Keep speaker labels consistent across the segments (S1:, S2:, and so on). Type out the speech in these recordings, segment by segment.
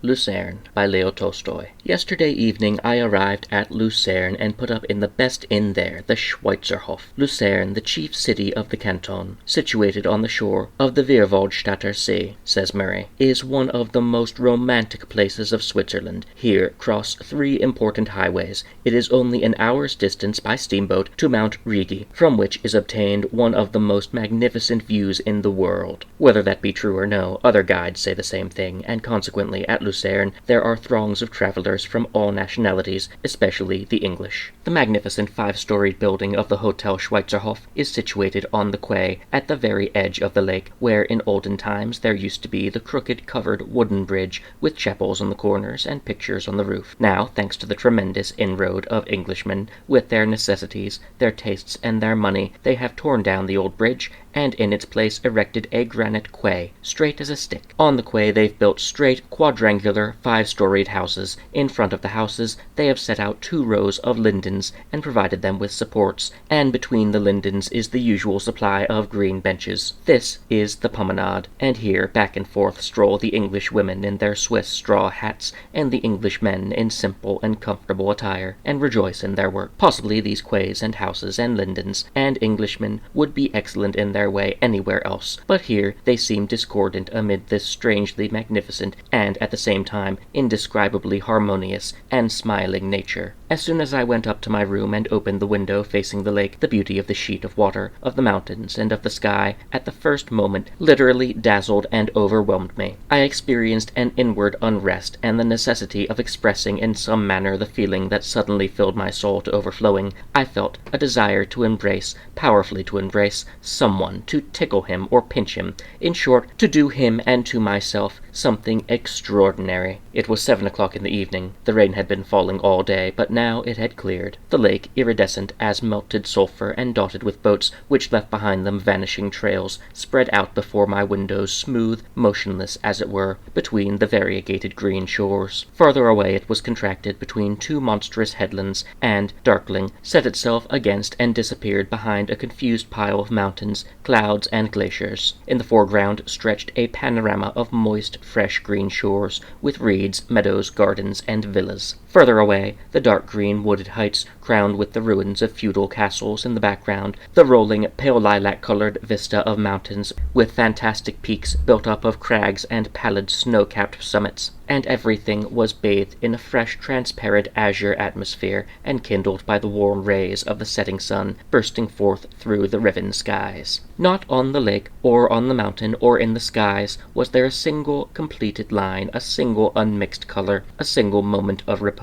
S1: Lucerne by Leo Tolstoy. Yesterday evening I arrived at Lucerne and put up in the best inn there, the Schweizerhof. Lucerne, the chief city of the canton, situated on the shore of the Vierwaldstätter See, says Murray, is one of the most romantic places of Switzerland. Here cross three important highways. It is only an hour's distance by steamboat to Mount Rigi, from which is obtained one of the most magnificent views in the world. Whether that be true or no, other guides say the same thing, and consequently at Lucerne there are throngs of travelers from all nationalities, especially the English. The magnificent five-storied building of the Hotel Schweizerhof is situated on the quay at the very edge of the lake, where in olden times there used to be the crooked covered wooden bridge with chapels on the corners and pictures on the roof. Now, thanks to the tremendous inroad of Englishmen, with their necessities, their tastes, and their money, they have torn down the old bridge and in its place erected a granite quay, straight as a stick. On the quay they've built straight, quadrangular, five-storied houses. In front of the houses they have set out 2 rows of lindens and provided them with supports, and between the lindens is the usual supply of green benches. This is the promenade, and here back and forth stroll the English women in their Swiss straw hats, and the English men in simple and comfortable attire, and rejoice in their work. Possibly these quays and houses and lindens and Englishmen would be excellent in their way anywhere else, but here they seem discordant amid this strangely magnificent and at the same time indescribably harmonious and smiling nature. As soon as I went up to my room and opened the window facing the lake, the beauty of the sheet of water, of the mountains, and of the sky, at the first moment literally dazzled and overwhelmed me. I experienced an inward unrest and the necessity of expressing in some manner the feeling that suddenly filled my soul to overflowing. I felt a desire to embrace, powerfully to embrace, someone, to tickle him or pinch him, in short, to do him and to myself something extraordinary. It was 7 o'clock in the evening. The rain had been falling all day, but now it had cleared. The lake, iridescent as melted sulphur and dotted with boats which left behind them vanishing trails, spread out before my windows, smooth, motionless as it were, between the variegated green shores. Farther away it was contracted between 2 monstrous headlands, and, darkling, set itself against and disappeared behind a confused pile of mountains, clouds, and glaciers. In the foreground stretched a panorama of moist, fresh green shores, with reeds, meadows, gardens, and villas. Further away, the dark green wooded heights, crowned with the ruins of feudal castles in the background, the rolling, pale lilac-colored vista of mountains, with fantastic peaks built up of crags and pallid snow-capped summits, and everything was bathed in a fresh, transparent azure atmosphere, and kindled by the warm rays of the setting sun bursting forth through the riven skies. Not on the lake, or on the mountain, or in the skies, was there a single completed line, a single unmixed color, a single moment of repose.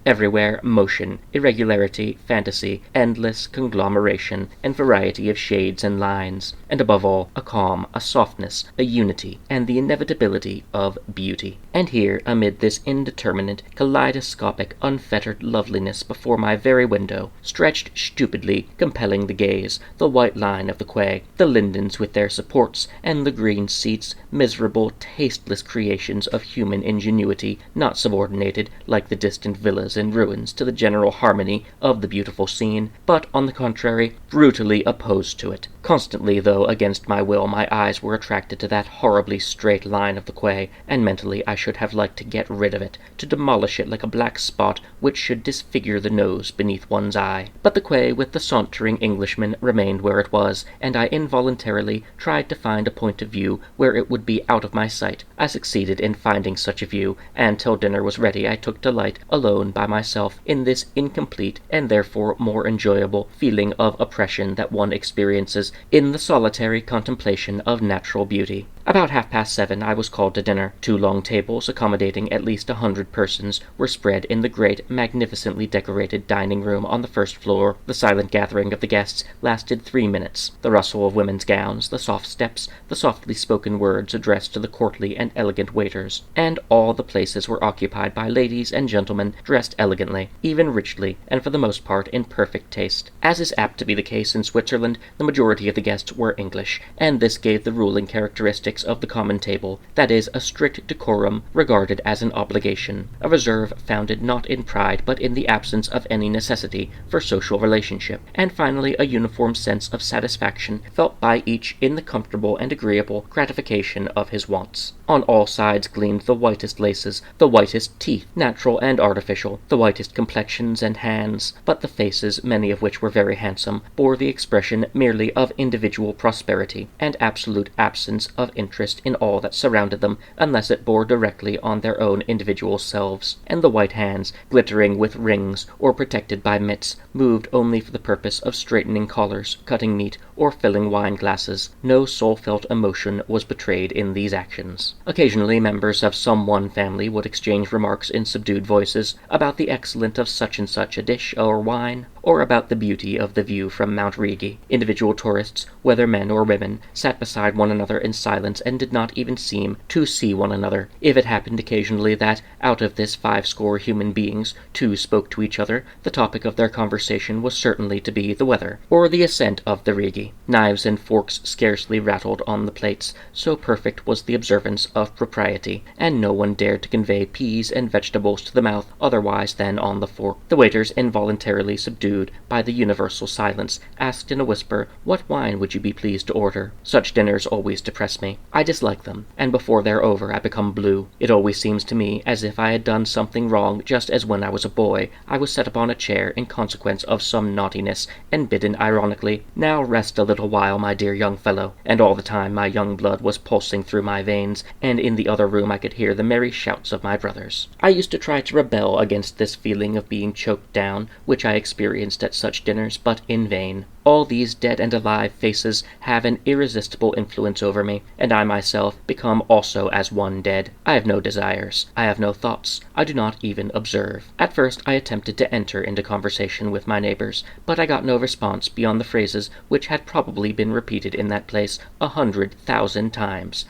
S1: Everywhere motion, irregularity, fantasy, endless conglomeration, and variety of shades and lines, and above all, a calm, a softness, a unity, and the inevitability of beauty. And here, amid this indeterminate, kaleidoscopic, unfettered loveliness before my very window, stretched stupidly, compelling the gaze, the white line of the quay, the lindens with their supports, and the green seats, miserable, tasteless creations of human ingenuity, not subordinated, like the distant villas and ruins, to the general harmony of the beautiful scene, but, on the contrary, brutally opposed to it. Constantly, though against my will, my eyes were attracted to that horribly straight line of the quay, and mentally I should have liked to get rid of it, to demolish it like a black spot which should disfigure the nose beneath one's eye. But the quay with the sauntering Englishman remained where it was, and I involuntarily tried to find a point of view where it would be out of my sight. I succeeded in finding such a view, and till dinner was ready I took delight, alone by myself, in this incomplete, and therefore more enjoyable, feeling of oppression that one experiences in the solitary contemplation of natural beauty. About 7:30 I was called to dinner. 2 long tables, accommodating at least 100 persons, were spread in the great, magnificently decorated dining-room on the first floor. The silent gathering of the guests lasted 3 minutes. The rustle of women's gowns, the soft steps, the softly spoken words addressed to the courtly and elegant waiters, and all the places were occupied by ladies and gentlemen dressed elegantly, even richly, and for the most part in perfect taste. As is apt to be the case in Switzerland, the majority of the guests were English, and this gave the ruling characteristic ethics of the common table, that is, a strict decorum regarded as an obligation, a reserve founded not in pride but in the absence of any necessity for social relationship, and finally a uniform sense of satisfaction felt by each in the comfortable and agreeable gratification of his wants. On all sides gleamed the whitest laces, the whitest teeth, natural and artificial, the whitest complexions and hands, but the faces, many of which were very handsome, bore the expression merely of individual prosperity, and absolute absence of interest in all that surrounded them, unless it bore directly on their own individual selves, and the white hands, glittering with rings, or protected by mitts, moved only for the purpose of straightening collars, cutting meat, or filling wine-glasses. No soul-felt emotion was betrayed in these actions. Occasionally members of some one family would exchange remarks in subdued voices about the excellence of such and such a dish or wine, or about the beauty of the view from Mount Rigi. Individual tourists, whether men or women, sat beside one another in silence and did not even seem to see one another. If it happened occasionally that, out of this 50 human beings, 2 spoke to each other, the topic of their conversation was certainly to be the weather, or the ascent of the Rigi. Knives and forks scarcely rattled on the plates, so perfect was the observance of propriety, and no one dared to convey peas and vegetables to the mouth otherwise than on the fork. The waiters, involuntarily subdued by the universal silence, asked in a whisper, "What wine would you be pleased to order?" Such dinners always depress me. I dislike them, and before they're over I become blue. It always seems to me as if I had done something wrong, just as when I was a boy I was set upon a chair in consequence of some naughtiness, and bidden ironically, "Now rest a little while, my dear young fellow," and all the time my young blood was pulsing through my veins, and in the other room I could hear the merry shouts of my brothers. I used to try to rebel against this feeling of being choked down, which I experienced at such dinners, but in vain. All these dead and alive faces have an irresistible influence over me, and I myself become also as one dead. I have no desires, I have no thoughts, I do not even observe. At first I attempted to enter into conversation with my neighbors, but I got no response beyond the phrases which had probably been repeated in that place 100,000 times,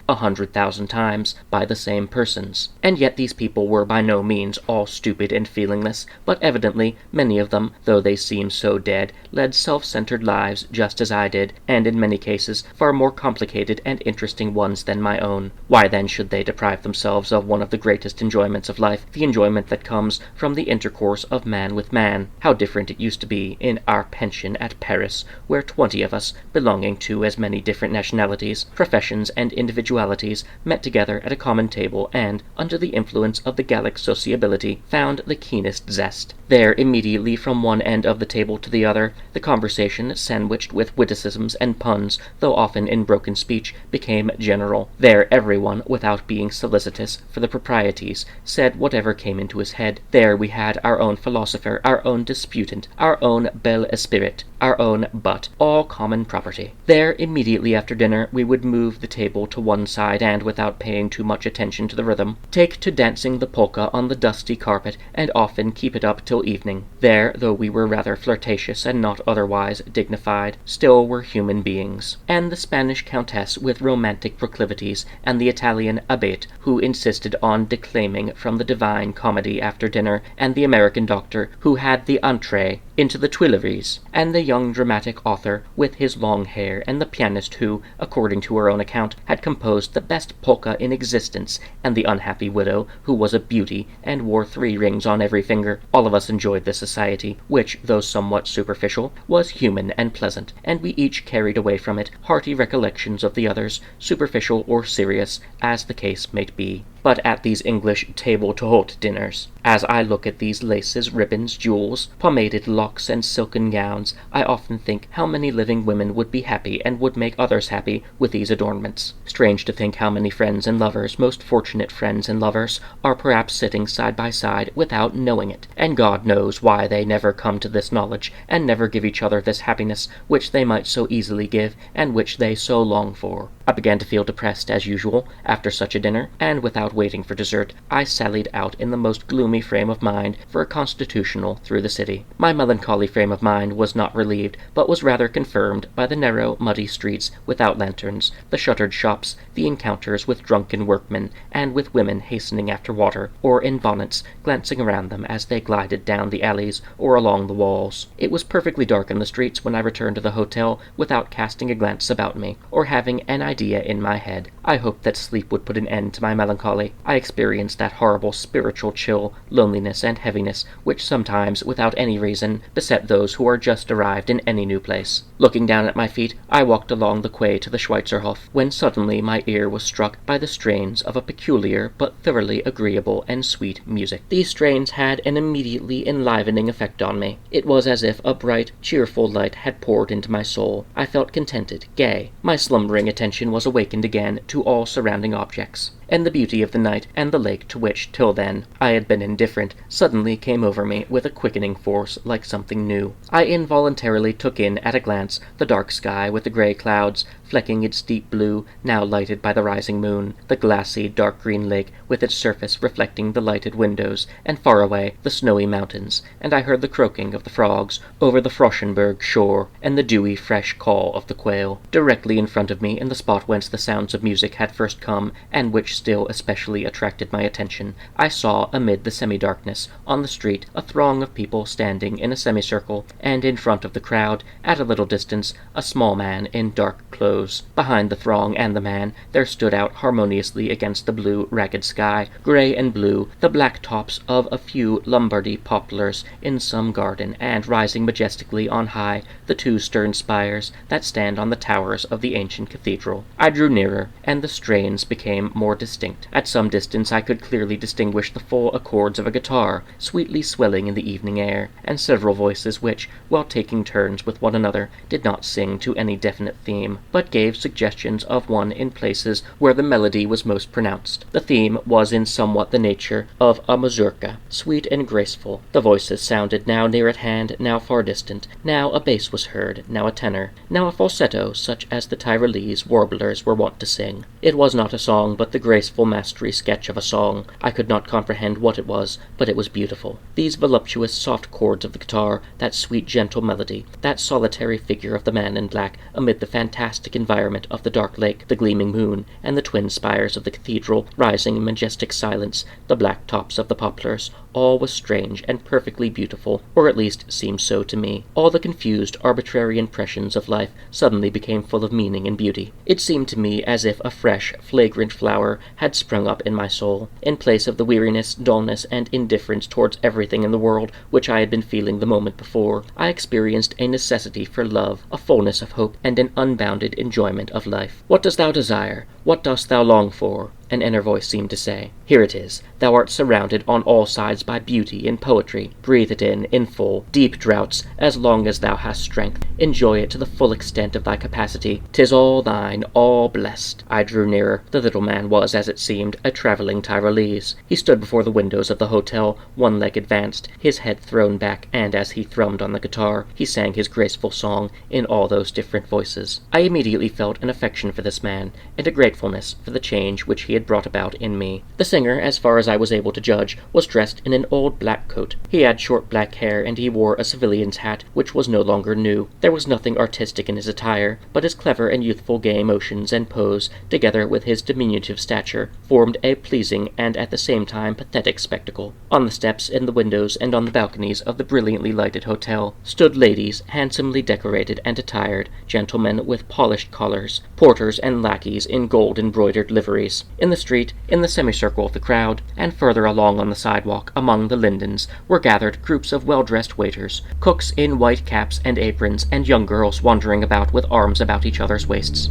S1: by the same persons. And yet these people were by no means all stupid and feelingless, but evidently many of them, though they seemed so dead, led self-centered lives just as I did, and in many cases far more complicated and interesting ones than my own. Why then should they deprive themselves of one of the greatest enjoyments of life, the enjoyment that comes from the intercourse of man with man? How different it used to be in our pension at Paris, where 20 of us, belonging to as many different nationalities, professions, and individualities, met together at a common table and, under the influence of the Gallic sociability, found the keenest zest. There, immediately from one end of the table to the other, the conversation, sandwiched with witticisms and puns, though often in broken speech, became general. There everyone, without being solicitous for the proprieties, said whatever came into his head. There we had our own philosopher, our own disputant, our own bel esprit, our own butt, all common property. There, immediately after dinner, we would move the table to one side and, without paying too much attention to the rhythm, take to dancing the polka on the dusty carpet, and often keep it up till evening. There, though we were rather flirtatious and not otherwise dignified, still were human beings. And the Spanish countess with romantic proclivities, and the Italian abbate who insisted on declaiming from the Divine Comedy after dinner, and the American doctor who had the entrée into the Tuileries, and the young dramatic author with his long hair, and the pianist who, according to her own account, had composed the best polka in existence, and the unhappy widow who was a beauty and wore 3 rings on every finger. All of us enjoyed this society, which, though somewhat superficial, was human and pleasant, and we each carried away from it hearty recollections of the others, superficial or serious, as the case might be. But at these English table-d'hôte dinners, as I look at these laces, ribbons, jewels, pomaded locks, and silken gowns, I often think how many living women would be happy and would make others happy with these adornments. Strange to think how many friends and lovers, most fortunate friends and lovers, are perhaps sitting side by side without knowing it, and God knows why they never come to this knowledge, and never give each other this happiness which they might so easily give, and which they so long for. I began to feel depressed as usual after such a dinner, and without waiting for dessert, I sallied out in the most gloomy frame of mind for a constitutional through the city. My melancholy frame of mind was not relieved, but was rather confirmed by the narrow, muddy streets without lanterns, the shuttered shops, the encounters with drunken workmen, and with women hastening after water, or in bonnets, glancing around them as they glided down the alleys or along the walls. It was perfectly dark in the streets when I returned to the hotel without casting a glance about me, or having an idea in my head. I hoped that sleep would put an end to my melancholy. I experienced that horrible spiritual chill, loneliness, and heaviness which sometimes, without any reason, beset those who are just arrived in any new place. Looking down at my feet, I walked along the quay to the Schweizerhof, when suddenly my ear was struck by the strains of a peculiar but thoroughly agreeable and sweet music. These strains had an immediately enlivening effect on me. It was as if a bright, cheerful light had poured into my soul. I felt contented, gay. My slumbering attention was awakened again to all surrounding objects, and the beauty of the night and the lake, to which, till then, I had been indifferent, suddenly came over me with a quickening force like something new. I involuntarily took in at a glance the dark sky with the grey clouds flecking its deep blue, now lighted by the rising moon, the glassy, dark green lake with its surface reflecting the lighted windows, and far away the snowy mountains, and I heard the croaking of the frogs over the Froschenberg shore, and the dewy, fresh call of the quail. Directly in front of me, in the spot whence the sounds of music had first come, and which still especially attracted my attention, I saw, amid the semi-darkness, on the street, a throng of people standing in a semicircle, and in front of the crowd, at a little distance, a small man in dark clothes. Behind the throng and the man, there stood out harmoniously against the blue, ragged sky, grey and blue, the black tops of a few Lombardy poplars in some garden, and rising majestically on high, the two stern spires that stand on the towers of the ancient cathedral. I drew nearer, and the strains became more distinct. At some distance I could clearly distinguish the full accords of a guitar, sweetly swelling in the evening air, and several voices which, while taking turns with one another, did not sing to any definite theme, but gave suggestions of one in places where the melody was most pronounced. The theme was in somewhat the nature of a mazurka, sweet and graceful. The voices sounded now near at hand, now far distant. Now a bass was heard, now a tenor, now a falsetto, such as the Tyrolese warblers were wont to sing. It was not a song, but the graceful mastery sketch of a song. I could not comprehend what it was, but it was beautiful. These voluptuous, soft chords of the guitar, that sweet, gentle melody, that solitary figure of the man in black, amid the fantastic environment of the dark lake, the gleaming moon, and the twin spires of the cathedral, rising in majestic silence, the black tops of the poplars, all was strange and perfectly beautiful, or at least seemed so to me. All the confused, arbitrary impressions of life suddenly became full of meaning and beauty. It seemed to me as if a fresh, flagrant flower had sprung up in my soul. In place of the weariness, dullness, and indifference towards everything in the world which I had been feeling the moment before, I experienced a necessity for love, a fullness of hope, and an unbounded enjoyment of life. "What dost thou desire? What dost thou long for?" an inner voice seemed to say. "Here it is. Thou art surrounded on all sides by beauty and poetry. Breathe it in full, deep draughts, as long as thou hast strength. Enjoy it to the full extent of thy capacity. 'Tis all thine, all blessed." I drew nearer. The little man was, as it seemed, a travelling Tyrolese. He stood before the windows of the hotel, one leg advanced, his head thrown back, and as he thrummed on the guitar, he sang his graceful song in all those different voices. I immediately felt an affection for this man, and a gratefulness for the change which he had brought about in me. The singer, as far as I was able to judge, was dressed in an old black coat. He had short black hair, and he wore a civilian's hat, which was no longer new. There was nothing artistic in his attire, but his clever and youthful gay motions and pose, together with his diminutive stature, formed a pleasing and at the same time pathetic spectacle. On the steps, in the windows, and on the balconies of the brilliantly lighted hotel, stood ladies, handsomely decorated and attired, gentlemen with polished collars, porters and lackeys in gold-embroidered liveries. In the street, in the semicircle of the crowd, and further along on the sidewalk, among the lindens, were gathered groups of well-dressed waiters, cooks in white caps and aprons, and young girls wandering about with arms about each other's waists.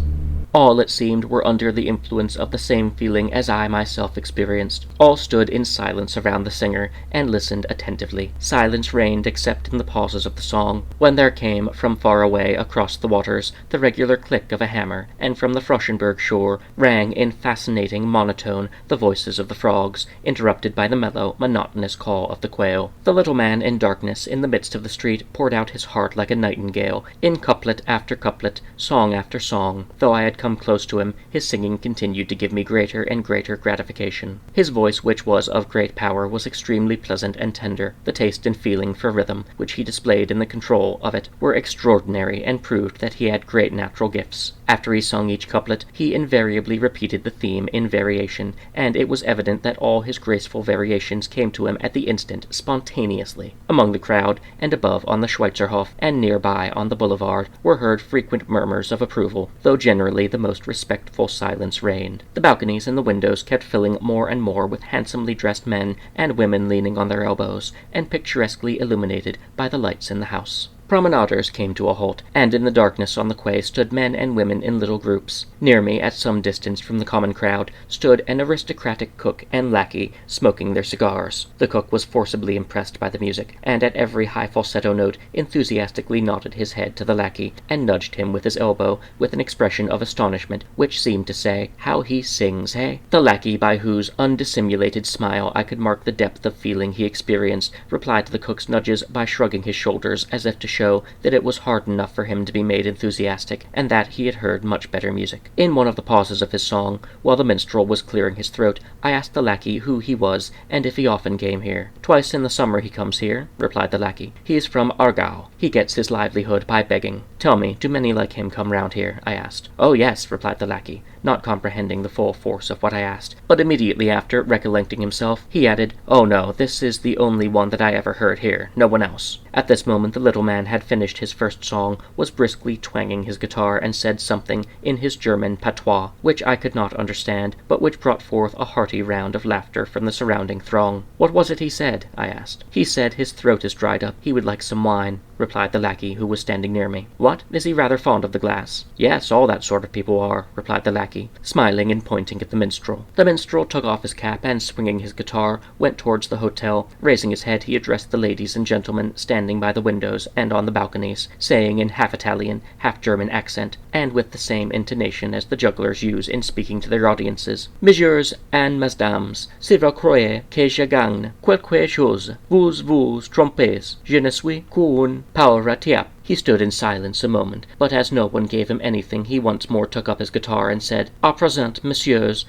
S1: All, it seemed, were under the influence of the same feeling as I myself experienced. All stood in silence around the singer, and listened attentively. Silence reigned except in the pauses of the song, when there came from far away across the waters the regular click of a hammer, and from the Froschenberg shore rang in fascinating monotone the voices of the frogs, interrupted by the mellow, monotonous call of the quail. The little man in darkness in the midst of the street poured out his heart like a nightingale, in couplet after couplet, song after song. Though I had come close to him, his singing continued to give me greater and greater gratification. His voice, which was of great power, was extremely pleasant and tender. The taste and feeling for rhythm, which he displayed in the control of it, were extraordinary, and proved that he had great natural gifts. After he sung each couplet, he invariably repeated the theme in variation, and it was evident that all his graceful variations came to him at the instant, spontaneously. Among the crowd, and above on the Schweizerhof, and nearby on the boulevard, were heard frequent murmurs of approval, though generally the most respectful silence reigned. The balconies and the windows kept filling more and more with handsomely dressed men and women leaning on their elbows, and picturesquely illuminated by the lights in the house. Promenaders came to a halt, and in the darkness on the quay stood men and women in little groups. Near me, at some distance from the common crowd, stood an aristocratic cook and lackey smoking their cigars. The cook was forcibly impressed by the music, and at every high falsetto note enthusiastically nodded his head to the lackey, and nudged him with his elbow with an expression of astonishment which seemed to say, "How he sings, hey?" The lackey, by whose undissimulated smile I could mark the depth of feeling he experienced, replied to the cook's nudges by shrugging his shoulders as if to show that it was hard enough for him to be made enthusiastic, and that he had heard much better music. In one of the pauses of his song, while the minstrel was clearing his throat, I asked the lackey who he was, and if he often came here. "Twice in the summer he comes here," replied the lackey. "He is from Aargau. He gets his livelihood by begging." "Tell me, do many like him come round here?" I asked. "Oh yes," replied the lackey, not comprehending the full force of what I asked, but immediately after, recollecting himself, he added, "Oh no, this is the only one that I ever heard here, no one else." At this moment the little man had finished his first song, was briskly twanging his guitar, and said something in his German patois, which I could not understand, but which brought forth a hearty round of laughter from the surrounding throng. "What was it he said?" I asked. "He said his throat is dried up, he would like some wine," replied the lackey, who was standing near me. "What, is he rather fond of the glass?" "Yes, all that sort of people are," replied the lackey, smiling and pointing at the minstrel. The minstrel took off his cap, and swinging his guitar, went towards the hotel. Raising his head, he addressed the ladies and gentlemen standing by the windows and on the balconies, saying in half Italian, half German accent, and with the same intonation as the jugglers use in speaking to their audiences, "Messieurs and mesdames, si vous croyez que je gagne quelque chose, vous trompez, je ne suis qu'un pauvre type." He stood in silence a moment, but as no one gave him anything, he once more took up his guitar and said, à présent, messieurs,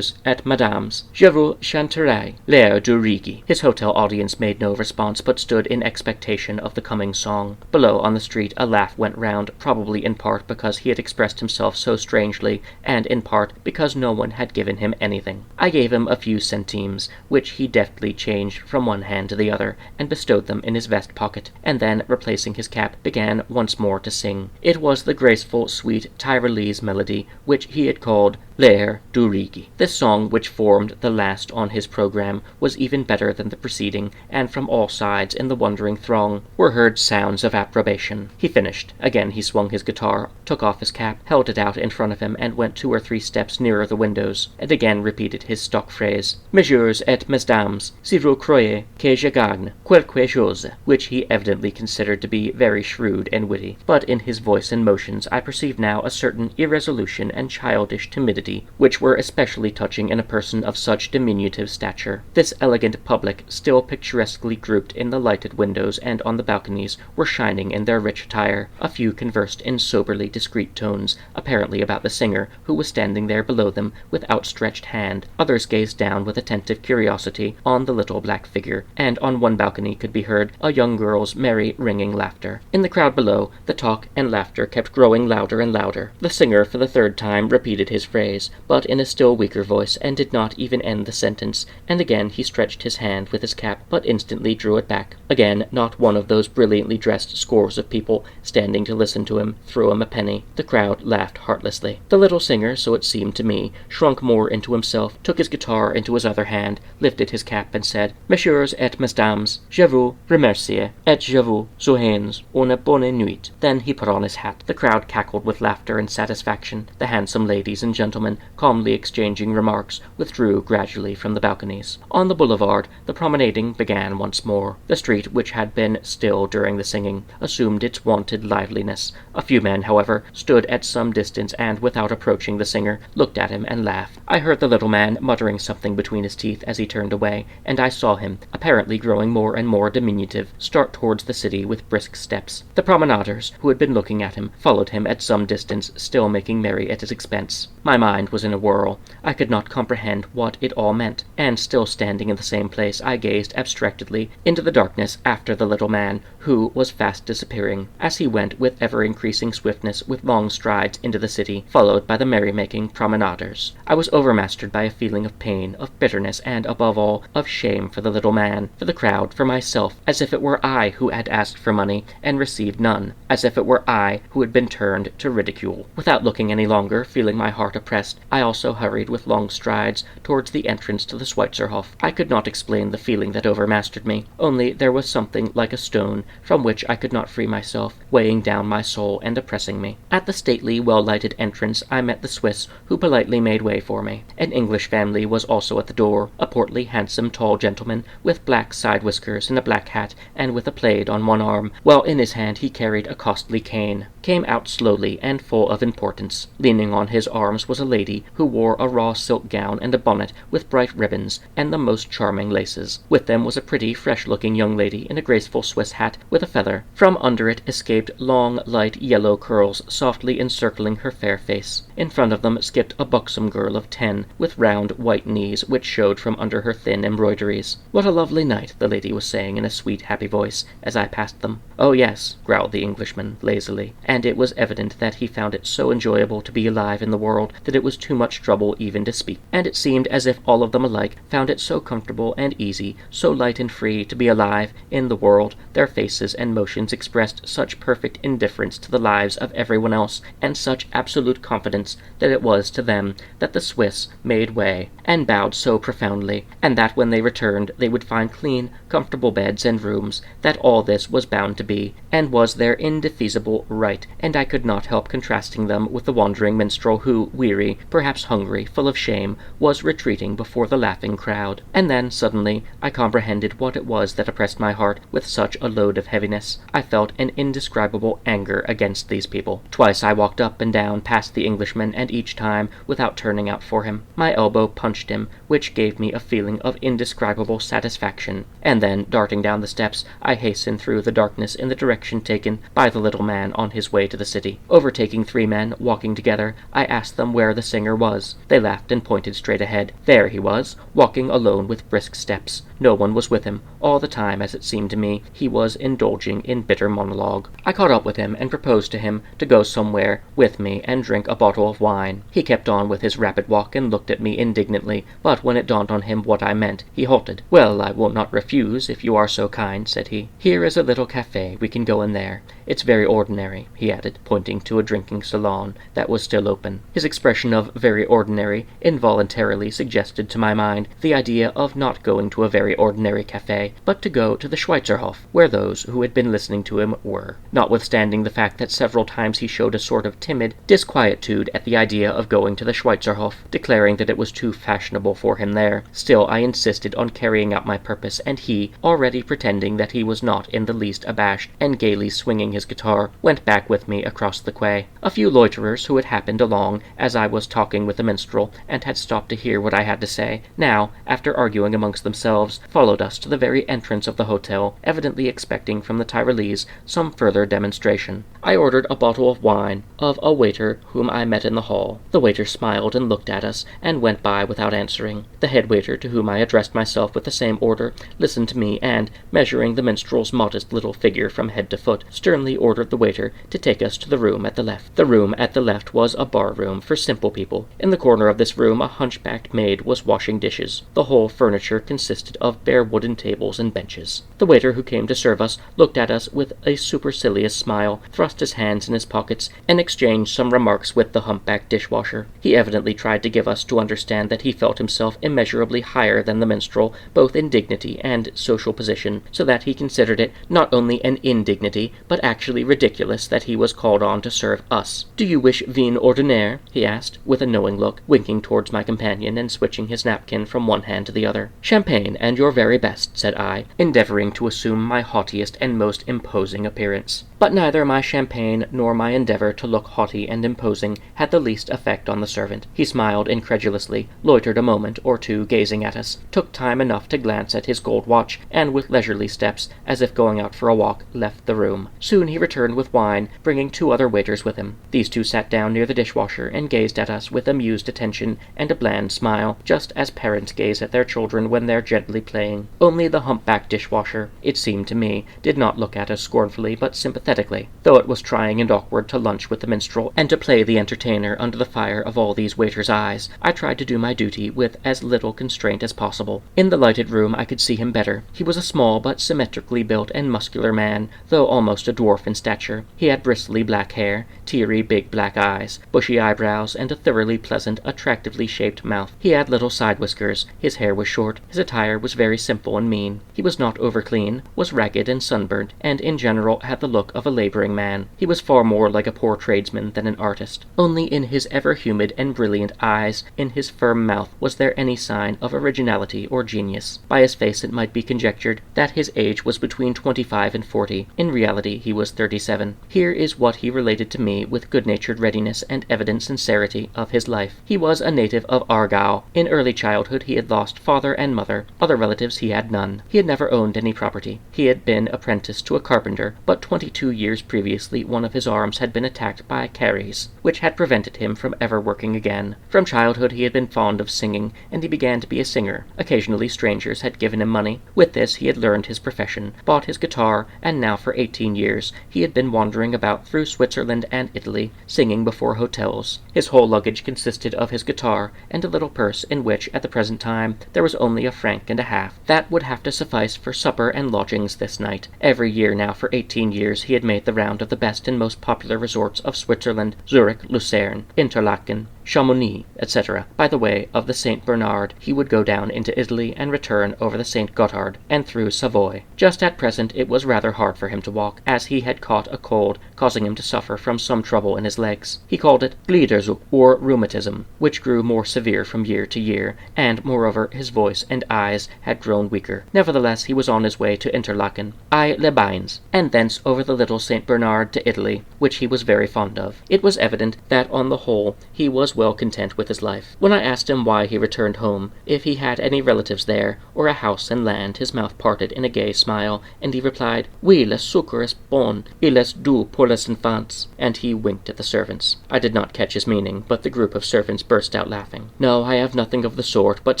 S1: et madames, je vous chanterai l'air du Rigi." His hotel audience made no response, but stood in expectation of the coming song. Below, on the street, a laugh went round, probably in part because he had expressed himself so strangely, and in part because no one had given him anything. I gave him a few centimes, which he deftly changed from one hand to the other, and bestowed them in his vest pocket, and then, replacing his cap, began once more to sing. It was the graceful, sweet Tyrolese melody which he had called L'air du Rigi. This song, which formed the last on his programme, was even better than the preceding, and from all sides in the wondering throng were heard sounds of approbation. He finished. Again he swung his guitar, took off his cap, held it out in front of him, and went 2 or 3 steps nearer the windows, and again repeated his stock phrase, "Messieurs et mesdames, si vous croyez que je gagne quelque chose," which he evidently considered to be very shrewd and witty, but in his voice and motions I perceived now a certain irresolution and childish timidity, which were especially touching in a person of such diminutive stature. This elegant public, still picturesquely grouped in the lighted windows and on the balconies, were shining in their rich attire. A few conversed in soberly discreet tones, apparently about the singer, who was standing there below them with outstretched hand. Others gazed down with attentive curiosity on the little black figure, and on one balcony could be heard a young girl's merry, ringing laughter. In the crowd below, the talk and laughter kept growing louder and louder. The singer, for the 3rd time, repeated his phrase, but in a still weaker voice, and did not even end the sentence, and again he stretched his hand with his cap, but instantly drew it back. Again, not one of those brilliantly dressed scores of people standing to listen to him threw him a penny. The crowd laughed heartlessly. The little singer, so it seemed to me, shrunk more into himself, took his guitar into his other hand, lifted his cap, and said, "Messieurs et mesdames, je vous remercie, et je vous souhaite une bonne nuit." Then he put on his hat. The crowd cackled with laughter and satisfaction. The handsome ladies and gentlemen, calmly exchanging remarks, withdrew gradually from the balconies. On the boulevard, the promenading began once more. The street, which had been still during the singing, assumed its wonted liveliness. A few men, however, stood at some distance and, without approaching the singer, looked at him and laughed. I heard the little man muttering something between his teeth as he turned away, and I saw him, apparently growing more and more diminutive, start towards the city with brisk brisk steps. The promenaders, who had been looking at him, followed him at some distance, still making merry at his expense. My mind was in a whirl. I could not comprehend what it all meant, and still standing in the same place, I gazed abstractedly into the darkness after the little man, who was fast disappearing, as he went with ever-increasing swiftness with long strides into the city, followed by the merry-making promenaders. I was overmastered by a feeling of pain, of bitterness, and, above all, of shame for the little man, for the crowd, for myself, as if it were I who had asked for money and received none, as if it were I who had been turned to ridicule. Without looking any longer, feeling my heart oppressed, I also hurried with long strides towards the entrance to the Schweizerhof. I could not explain the feeling that overmastered me, only there was something like a stone from which I could not free myself, weighing down my soul and oppressing me. At the stately, well-lighted entrance I met the Swiss, who politely made way for me. An English family was also at the door, a portly, handsome, tall gentleman, with black side whiskers and a black hat, and with a plaid on one arm, while in his hand he carried a costly cane, came out slowly and full of importance. Leaning on his arms was a lady who wore a raw silk gown and a bonnet with bright ribbons and the most charming laces. With them was a pretty, fresh-looking young lady in a graceful Swiss hat with a feather. From under it escaped long, light yellow curls softly encircling her fair face. In front of them skipped a buxom girl of 10, with round, white knees which showed from under her thin embroideries. "What a lovely night," the lady was saying in a sweet, happy voice, as I passed them. "Oh, yes," growled the Englishman, lazily, and it was evident that he found it so enjoyable to be alive in the world that it was too much trouble even to speak. And it seemed as if all of them alike found it so comfortable and easy, so light and free to be alive in the world. Their faces and motions expressed such perfect indifference to the lives of everyone else, and such absolute confidence that it was to them that the Swiss made way, and bowed so profoundly, and that when they returned they would find clean, comfortable beds and rooms, that all this was bound to be, and was their indefeasible right, and I could not help contrasting them with the wandering minstrel who, weary, perhaps hungry, full of shame, was retreating before the laughing crowd. And then, suddenly, I comprehended what it was that oppressed my heart with such a load of heaviness. I felt an indescribable anger against these people. Twice I walked up and down past the Englishman, and each time without turning out for him. My elbow punched him, which gave me a feeling of indescribable satisfaction, and then, darting down the steps, I hastened through the darkness in the direction taken by the little man on his way to the city. Overtaking 3 men walking together, I asked them where the singer was. They laughed and pointed straight ahead. There he was, walking alone with brisk steps. No one was with him. All the time, as it seemed to me, he was indulging in bitter monologue. I caught up with him and proposed to him to go somewhere with me and drink a bottle of wine. He kept on with his rapid walk and looked at me indignantly, but when it dawned on him what I meant, he halted. "Well, I will not refuse, if you are so kind," said he. "Here is a little café. We can go in there. It's very ordinary," he added, pointing to a drinking salon that was still open. His expression of "very ordinary" involuntarily suggested to my mind the idea of not going to a very ordinary café, but to go to the Schweizerhof, where those who had been listening to him were. Notwithstanding the fact that several times he showed a sort of timid disquietude at the idea of going to the Schweizerhof, declaring that it was too fashionable for him there, still I insisted on carrying out my purpose, and he, already pretending that he was not in the least abashed, and gaily swinging his guitar, went back with me across the quay. A few loiterers who had happened along as I was talking with the minstrel, and had stopped to hear what I had to say, now, after arguing amongst themselves, followed us to the very entrance of the hotel, evidently expecting from the Tyrolese some further demonstration. I ordered a bottle of wine of a waiter whom I met in the hall. The waiter smiled and looked at us, and went by without answering. The head waiter, to whom I addressed myself with the same order, listened to me, and, measuring the minstrel's modest little figure from head to foot, sternly ordered the waiter to take us to the room at the left. The room at the left was a bar-room for simple people. In the corner of this room a hunchbacked maid was washing dishes. The whole furniture consisted of bare wooden tables and benches. The waiter who came to serve us looked at us with a supercilious smile, thrust his hands in his pockets, and exchanged some remarks with the humpbacked dishwasher. He evidently tried to give us to understand that he felt himself immeasurably higher than the minstrel, both in dignity and social position, so that he considered it not only an indignity, but actually ridiculous that he was called on to serve us. "Do you wish vin ordinaire?" he asked, with a knowing look, winking towards my companion and switching his napkin from one hand to the other. "Champagne, and your very best," said I, endeavoring to assume my haughtiest and most imposing appearance. but neither my champagne nor my endeavor to look haughty and imposing had the least effect on the servant. He smiled incredulously, loitered a moment or two gazing at us, took time enough to glance at his gold watch, and with leisurely steps, as if going out for a walk, left the room. Soon he returned with wine, bringing 2 other waiters with him. These 2 sat down near the dishwasher and gazed at us with amused attention and a bland smile, just as parents gaze at their children when they're gently playing. Only the humpbacked dishwasher, it seemed to me, did not look at us scornfully but sympathetically, though it was trying and awkward to lunch with the minstrel and to play the entertainer under the fire of all these waiters' eyes. I tried to do my duty with as little constraint as possible. In the lighted room I could see him better. He was a small but symmetrically built and muscular man, though almost a dwarf in stature. He had bristly black hair, teary big black eyes, bushy eyebrows, and a thoroughly pleasant, attractively shaped mouth. He had little side whiskers, his hair was short, his attire was very simple and mean. He was not over-clean, was ragged and sunburnt, and in general had the look of a labouring man. He was far more like a poor tradesman than an artist. Only in his ever-humid and brilliant eyes, in his firm mouth, was there any sign of originality or genius. By his face it might be conjectured that his age was between 25 and 40. In reality he was 37. Here is what he related to me with good-natured readiness and evident sincerity of his life. He was a native of Argyll. In early childhood he had lost father and mother. Other relatives he had none. He had never owned any property. He had been apprenticed to a carpenter, but 22 years previously one of his arms had been attacked by caries, which had prevented him from ever working again. From childhood he had been fond of singing, and he began to be a singer. Occasionally strangers had given him money. With this he had learned his profession, bought his guitar, and now for 18 years he had been wandering about through Switzerland and Italy, singing before hotels. His whole luggage consisted of his guitar and a little purse in which, at the present time, there was only 1.5 francs. That would have to suffice for supper and lodgings this night. Every year now for 18 years he had made the round of the best and most popular resorts of Switzerland, Zurich, Lucerne, Interlaken, Chamonix, etc. By the way of the St. Bernard, he would go down into Italy and return over the St. Gothard and through Savoy. Just at present it was rather hard for him to walk, as he had caught a cold, causing him to suffer from some trouble in his legs. He called it Gliedersucht, or rheumatism, which grew more severe from year to year, and, moreover, his voice and eyes had grown weaker. Nevertheless, he was on his way to Interlaken, Aix-les-Bains, and thence over the little St. Bernard to Italy, which he was very fond of. It was evident that, on the whole, he was well content with his life. When I asked him why he returned home, if he had any relatives there, or a house and land, his mouth parted in a gay smile, and he replied, "Oui, le sucre est bon, il est doux pour les enfants," and he winked at the servants. I did not catch his meaning, but the group of servants burst out laughing. "No, I have nothing of the sort, but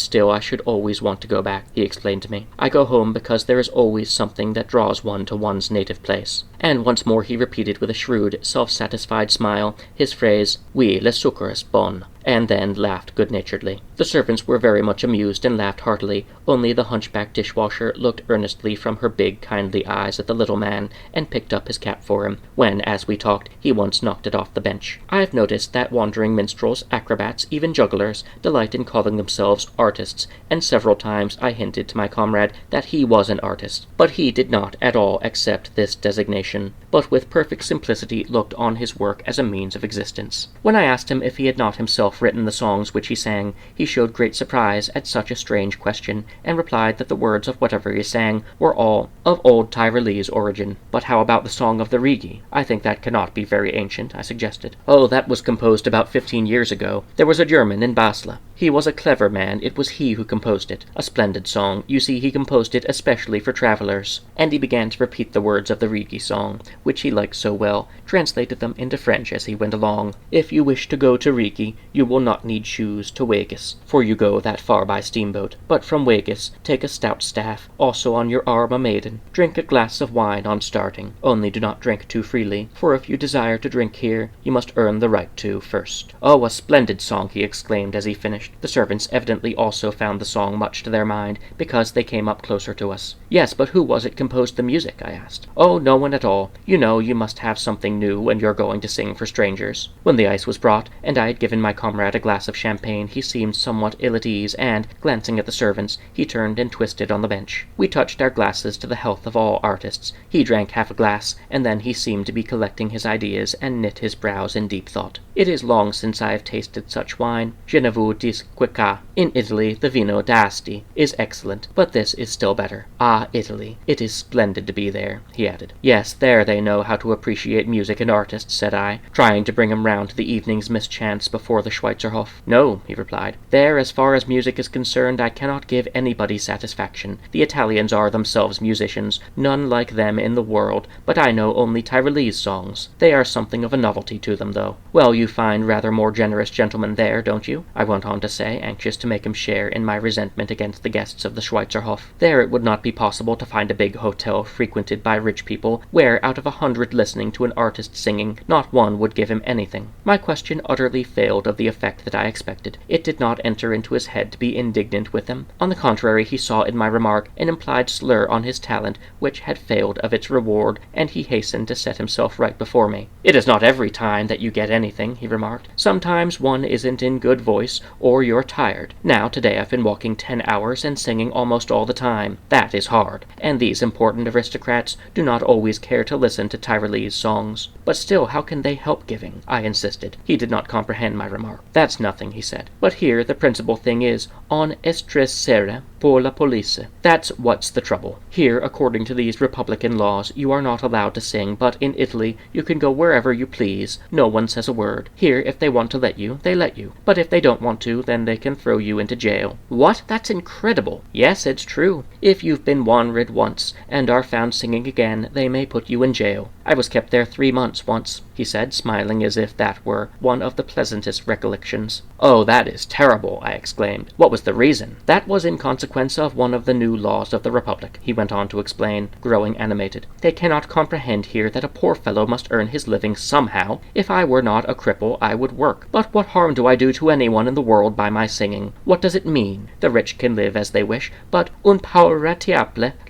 S1: still I should always want to go back," he explained to me. "I go home because there is always something that draws one to one's native place." And once more he repeated with a shrewd, self-satisfied smile his phrase, "Oui, le sucre est bon," and then laughed good-naturedly. The servants were very much amused and laughed heartily, only the hunchback dishwasher looked earnestly from her big, kindly eyes at the little man, and picked up his cap for him, when, as we talked, he once knocked it off the bench. I have noticed that wandering minstrels, acrobats, even jugglers, delight in calling themselves artists, and several times I hinted to my comrade that he was an artist, but he did not at all accept this designation, but with perfect simplicity looked on his work as a means of existence. When I asked him if he had not himself written the songs which he sang, he showed great surprise at such a strange question, and replied that the words of whatever he sang were all of old Tyrolese origin. "But how about the song of the Rigi? I think that cannot be very ancient," I suggested. "Oh, that was composed about 15 years ago. There was a German in Basle. He was a clever man. It was he who composed it. A splendid song. You see, he composed it especially for travellers." And he began to repeat the words of the Rigi song, which he liked so well, translated them into French as he went along. "If you wish to go to Rigi, you will not need shoes to Weggis, for you go that far by steamboat. But from Weggis, take a stout staff, also on your arm a maiden. Drink a glass of wine on starting. Only do not drink too freely, for if you desire to drink here, you must earn the right to first." "Oh, a splendid song!" he exclaimed as he finished. The servants evidently also found the song much to their mind, because they came up closer to us. "Yes, but who was it composed the music?" I asked. "Oh, no one at all. You know, you must have something new when you're going to sing for strangers." When the ice was brought, and I had given my comrade a glass of champagne, he seemed somewhat ill at ease, and, glancing at the servants, he turned and twisted on the bench. We touched our glasses to the health of all artists. He drank half a glass, and then he seemed to be collecting his ideas and knit his brows in deep thought. It is long since I have tasted such wine. Je ne vous dis quoi. In Italy, the vino d'Asti is excellent, but this is still better. Ah, Italy! It is splendid to be there, he added. Yes, there they know how to appreciate music and artists, said I, trying to bring him round to the evening's mischance before the Schweizerhof. No, he replied. There, as far as music is concerned, I cannot give anybody satisfaction. The Italians are themselves musicians, none like them in the world, but I know only Tyrolese songs. They are something of a novelty to them, though. Well, you find rather more generous gentlemen there, don't you? I went on to say, anxious to make him share in my resentment against the guests of the Schweizerhof. There it would not be possible to find a big hotel frequented by rich people, where, out of 100 listening to an artist singing, not one would give him anything. My question utterly failed of the effect that I expected. It did not enter into his head to be indignant with them. On the contrary, he saw in my remark an implied slur on his talent, which had failed of its reward, and he hastened to set himself right before me. It is not every time that you get anything, he remarked. Sometimes one isn't in good voice, or you're tired. Now, today I've been walking 10 hours and singing almost all the time. That is hard, and these important aristocrats do not always care to listen to Tyrolese songs. But still, how can they help giving? I insisted. He did not comprehend my remark. That's nothing, he said. But here the principal thing is, on estressere pour la police. That's what's the trouble. Here, according to these republican laws, you are not allowed to sing, but in Italy you can go wherever you please. No one says a word. Here, if they want to let you, they let you. But if they don't want to, then they can throw you into jail. What? That's incredible. Yes, it's true. If you've been wanted once, and are found singing again, they may put you in jail. I was kept there 3 months once, he said, smiling as if that were one of the pleasantest recollections. Oh, that is terrible, I exclaimed. What was the reason? That was in consequence of one of the new laws of the Republic, he went on to explain, growing animated. They cannot comprehend here that a poor fellow must earn his living somehow. If I were not a cripple, I would work. But what harm do I do to anyone in the world by my singing? What does it mean? The rich can live as they wish, but un pauvre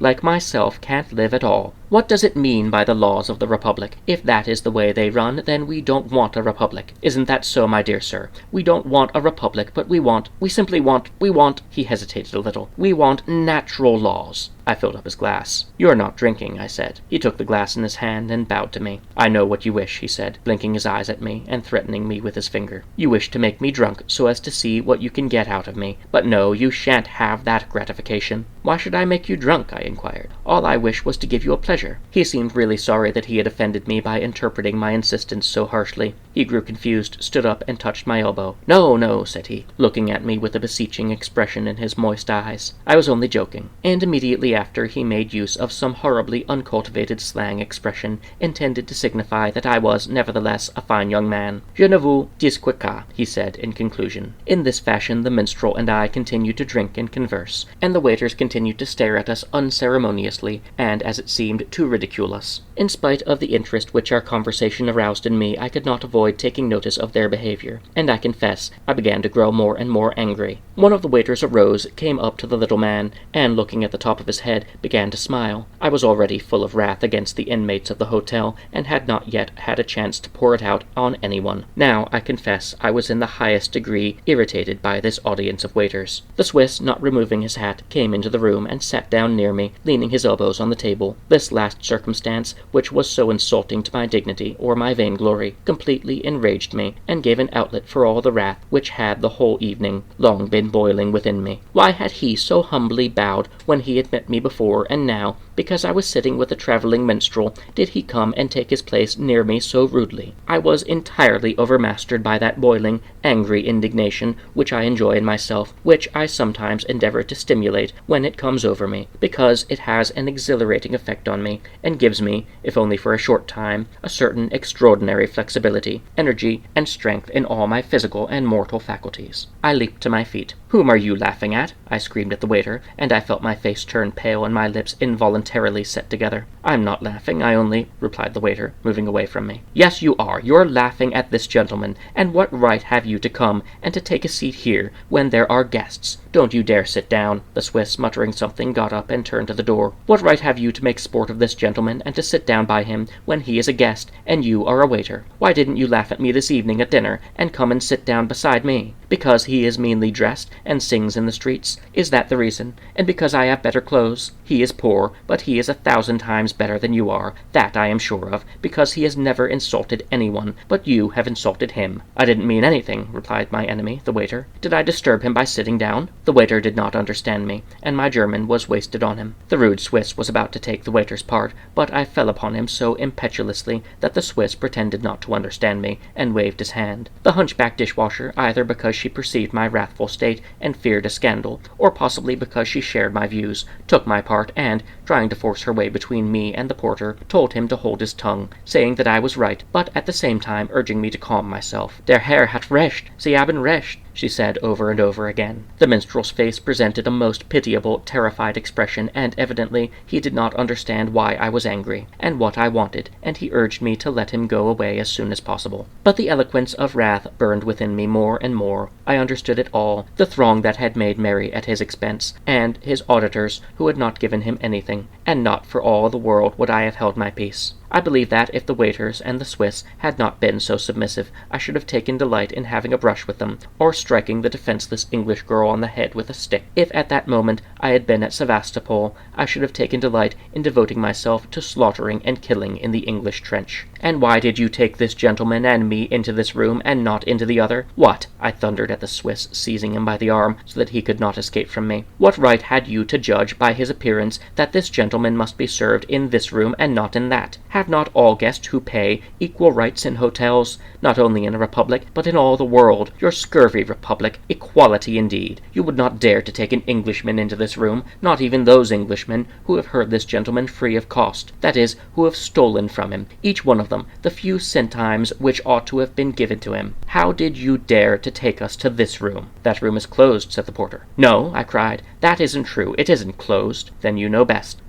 S1: like myself can't live at all. What does it mean by the laws of the Republic? If that is the way they run, then we don't want a republic. Isn't that so, my dear sir? We don't want a republic, but we simply want, he hesitated a little, we want natural laws. I filled up his glass. You're not drinking, I said. He took the glass in his hand and bowed to me. I know what you wish, he said, blinking his eyes at me and threatening me with his finger. You wish to make me drunk so as to see what you can get out of me. But no, you shan't have that gratification. Why should I make you drunk? I inquired. All I wish was to give you a pleasure. He seemed really sorry that he had offended me by interpreting my insistence so harshly. He grew confused, stood up, and touched my elbow. No, no, said he, looking at me with a beseeching expression in his moist eyes. I was only joking. And immediately after he made use of some horribly uncultivated slang expression intended to signify that I was nevertheless a fine young man. Je ne vous dis quoi, he said in conclusion. In this fashion the minstrel and I continued to drink and converse, and the waiters continued to stare at us unceremoniously, and, as it seemed, to ridicule us. In spite of the interest which our conversation aroused in me, I could not avoid taking notice of their behavior, and I confess I began to grow more and more angry. One of the waiters arose, came up to the little man, and, looking at the top of his head, began to smile. I was already full of wrath against the inmates of the hotel, and had not yet had a chance to pour it out on anyone. Now, I confess, I was in the highest degree irritated by this audience of waiters. The Swiss, not removing his hat, came into the room and sat down near me, leaning his elbows on the table. This last circumstance, which was so insulting to my dignity or my vainglory, completely enraged me, and gave an outlet for all the wrath which had the whole evening long been boiling within me. Why had he so humbly bowed when he had met me before, and now, because I was sitting with a travelling minstrel, did he come and take his place near me so rudely? I was entirely overmastered by that boiling, angry indignation which I enjoy in myself, which I sometimes endeavour to stimulate when it comes over me, because it has an exhilarating effect on me, and gives me, if only for a short time, a certain extraordinary flexibility, energy, and strength in all my physical and mortal faculties. I leaped to my feet. "Whom are you laughing at?" I screamed at the waiter, and I felt my face turn pale and my lips involuntarily set together. "I'm not laughing, I only—" replied the waiter, moving away from me. "Yes, you are. You're laughing at this gentleman, and what right have you to come and to take a seat here when there are guests? Don't you dare sit down." The Swiss, muttering something, got up and turned to the door. "What right have you to make sport of this gentleman and to sit down by him when he is a guest and you are a waiter? Why didn't you laugh at me this evening at dinner and come and sit down beside me? Because he is meanly dressed and sings in the streets? Is that the reason? And because I have better clothes? He is poor, but he is 1,000 times better than you are, that I am sure of, because he has never insulted anyone, but you have insulted him." "I didn't mean anything," replied my enemy, the waiter. "Did I disturb him by sitting down?" The waiter did not understand me, and my German was wasted on him. The rude Swiss was about to take the waiter's part, but I fell upon him so impetuously that the Swiss pretended not to understand me, and waved his hand. The hunchback dishwasher, either because she perceived my wrathful state and feared a scandal, or possibly because she shared my views, took my part, and, trying to force her way between me and the porter, told him to hold his tongue, saying that I was right, but at the same time urging me to calm myself. "Der Herr hat recht, Sie haben recht," she said over and over again. The minstrel's face presented a most pitiable, terrified expression, and evidently he did not understand why I was angry, and what I wanted, and he urged me to let him go away as soon as possible. But the eloquence of wrath burned within me more and more. I understood it all, the throng that had made merry at his expense, and his auditors who had not given him anything, and not for all the world would I have held my peace. I believe that if the waiters and the Swiss had not been so submissive, I should have taken delight in having a brush with them, or striking the defenseless English girl on the head with a stick. If at that moment I had been at Sevastopol, I should have taken delight in devoting myself to slaughtering and killing in the English trench. "And why did you take this gentleman and me into this room and not into the other? What?" I thundered at the Swiss, seizing him by the arm so that he could not escape from me. "What right had you to judge by his appearance that this gentleman must be served in this room and not in that? Have not all guests who pay equal rights in hotels? Not only in a republic, but in all the world, your scurvy republic. Equality indeed! You would not dare to take an Englishman into this room, not even those Englishmen who have heard this gentleman free of cost, that is, who have stolen from him, each one of them, the few centimes which ought to have been given to him. How did you dare to take us to this room?" "That room is closed," said the porter. "No," I cried, "that isn't true. It isn't closed." "Then you know best."